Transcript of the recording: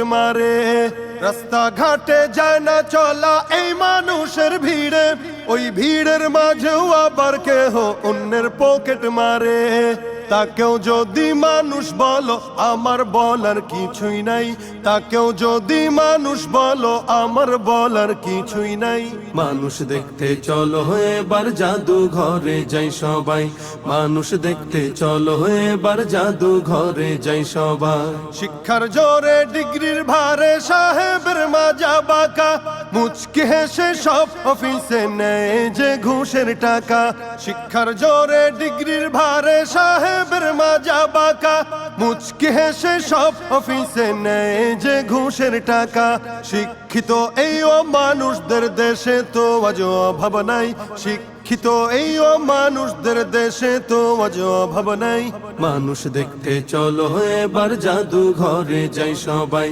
মারে রাস্তা ঘাটে যায় না চলা এই মানুষের ভিড়ে, ওই ভিড়ের মাঝেও আবার কেহ অন্যের পকেট মারে। তাকেও যদি মানুষ বলো আমার বলার কিছুই নাই, তাকেও যদি মানুষ বলো আমার বলার কিছুই নাই। মানুষ দেখতে চলো এবার জাদু ঘরে যাই সবাই, মানুষ দেখতে চলো এবার জাদু ঘরে যাই সবাই। শিক্ষার জোরে ডিগ্রির ভারে সাহেবের মাজা বাঁকা, মুচকি হেসে সব অফিসে নেয় যে ঘুষের টাকা। শিক্ষার জোরে ডিগ্রির ভারে সাহেবের মাজা বাঁকা, মুচকি হেসে সব অফিসে নেয় যে ঘুষের টাকা। শিক্ষিত এই মানুষদের দেশে তো আজ অভাব নাই, শিক্ষিত এই মানুষদের দেশে তো আজ অভাব নাই। মানুষ দেখতে চলো এবার জাদু ঘরে যাই সবাই।